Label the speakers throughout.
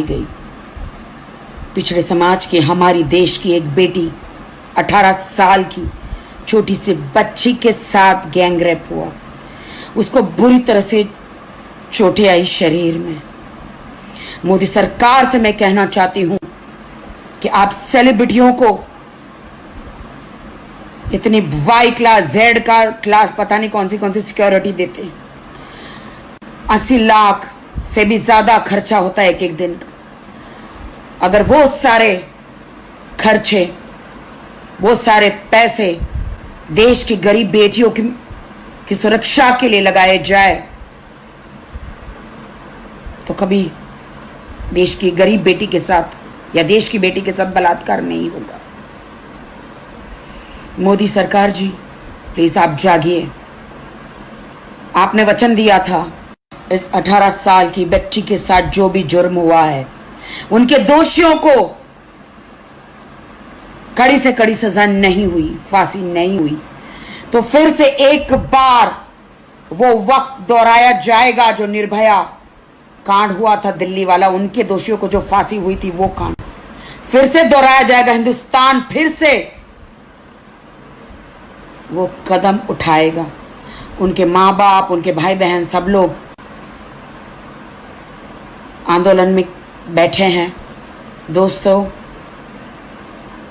Speaker 1: गई। पिछड़े समाज की हमारी देश की एक बेटी 18 साल की छोटी सी बच्ची के साथ गैंग रेप हुआ। उसको बुरी तरह से चोटें आई शरीर में। मोदी सरकार से मैं कहना चाहती हूं कि आप सेलिब्रिटियों को इतनी वाई क्लास जेड का क्लास पता नहीं कौन सी सिक्योरिटी देते हैं। 80 लाख से भी ज्यादा खर्चा होता है एक दिन का। अगर वो सारे खर्चे, वो सारे पैसे देश की गरीब बेटियों की सुरक्षा के लिए लगाए जाए तो कभी देश की गरीब बेटी के साथ या देश की बेटी के साथ बलात्कार नहीं होगा। मोदी सरकार जी, प्लीज आप जागिए। आपने वचन दिया था इस 18 साल की बच्ची के साथ जो भी जुर्म हुआ है उनके दोषियों को कड़ी से कड़ी सजा नहीं हुई, फांसी नहीं हुई, तो फिर से एक बार वो वक्त दोहराया जाएगा जो निर्भया कांड हुआ था दिल्ली वाला। उनके दोषियों को जो फांसी हुई थी वो कांड फिर से दोहराया जाएगा। हिंदुस्तान फिर से वो कदम उठाएगा। उनके माँ बाप, उनके भाई बहन सब लोग आंदोलन में बैठे हैं। दोस्तों,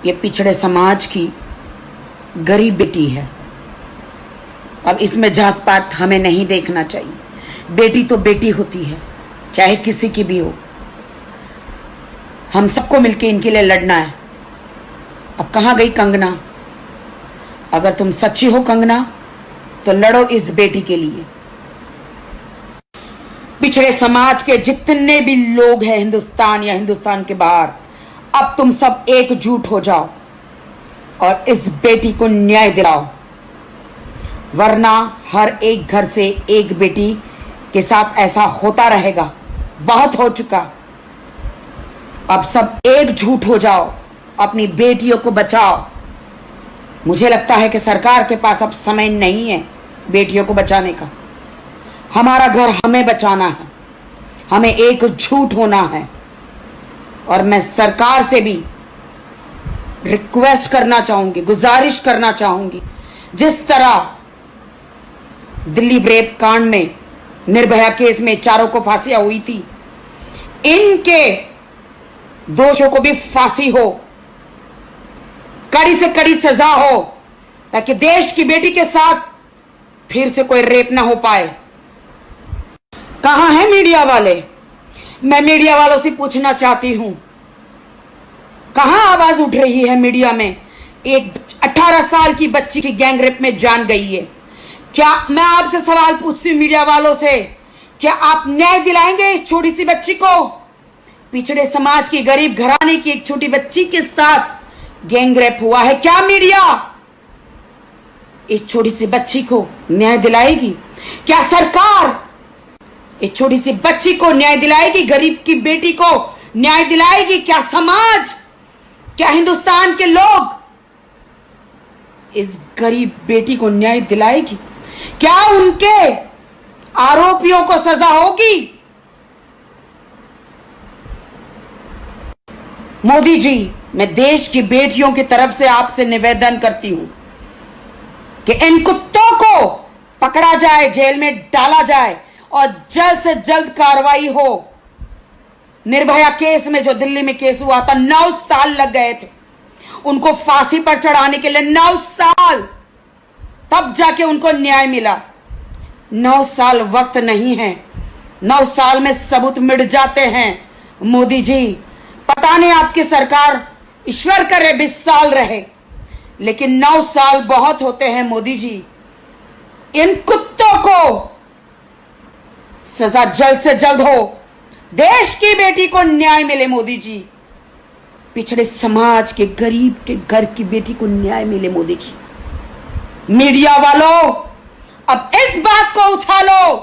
Speaker 1: ये पिछड़े समाज की गरीब बेटी है। अब इसमें जात पात हमें नहीं देखना चाहिए। बेटी तो बेटी होती है, चाहे किसी की भी हो। हम सबको मिलकर इनके लिए लड़ना है। अब कहां गई कंगना? अगर तुम सच्ची हो कंगना तो लड़ो इस बेटी के लिए। पिछड़े समाज के जितने भी लोग हैं हिंदुस्तान या हिंदुस्तान के बाहर, अब तुम सब एकजुट हो जाओ और इस बेटी को न्याय दिलाओ, वरना हर एक घर से एक बेटी के साथ ऐसा होता रहेगा। बहुत हो चुका। अब सब एकजुट हो जाओ, अपनी बेटियों को बचाओ। मुझे लगता है कि सरकार के पास अब समय नहीं है बेटियों को बचाने का। हमारा घर हमें बचाना है, हमें एकजुट होना है। और मैं सरकार से भी रिक्वेस्ट करना चाहूंगी, गुजारिश करना चाहूंगी, जिस तरह दिल्ली रेप कांड में, निर्भया केस में चारों को फांसियां हुई थी, इनके दोषों को भी फांसी हो, कड़ी से कड़ी सजा हो, ताकि देश की बेटी के साथ फिर से कोई रेप ना हो पाए। कहां है मीडिया वाले? मैं मीडिया वालों से पूछना चाहती हूं, कहां आवाज उठ रही है मीडिया में? एक 18 साल की बच्ची की गैंग रेप में जान गई है। क्या मैं आपसे सवाल पूछती हूं मीडिया वालों से, क्या आप न्याय दिलाएंगे इस छोटी सी बच्ची को? पिछड़े समाज की गरीब घराने की एक छोटी बच्ची के साथ गैंग रेप हुआ है। क्या मीडिया इस छोटी सी बच्ची को न्याय दिलाएगी? क्या सरकार इस छोटी सी बच्ची को न्याय दिलाएगी? गरीब की बेटी को न्याय दिलाएगी? क्या समाज, क्या हिंदुस्तान के लोग इस गरीब बेटी को न्याय दिलाएगी? क्या उनके आरोपियों को सजा होगी? मोदी जी, मैं देश की बेटियों की तरफ से आपसे निवेदन करती हूं कि इन कुत्तों को पकड़ा जाए, जेल में डाला जाए और जल्द से जल्द कार्रवाई हो। निर्भया केस में, जो दिल्ली में केस हुआ था, 9 साल लग गए थे उनको फांसी पर चढ़ाने के लिए। 9 साल, तब जाके उनको न्याय मिला। 9 साल वक्त नहीं है। 9 साल में सबूत मिट जाते हैं। मोदी जी, पता नहीं आपकी सरकार, ईश्वर करे 20 साल रहे, लेकिन 9 साल बहुत होते हैं। मोदी जी, इन कुत्तों को सजा जल्द से जल्द हो, देश की बेटी को न्याय मिले। मोदी जी, पिछड़े समाज के गरीब के घर की बेटी को न्याय मिले। मोदी जी, मीडिया वालों, अब इस बात को उछालो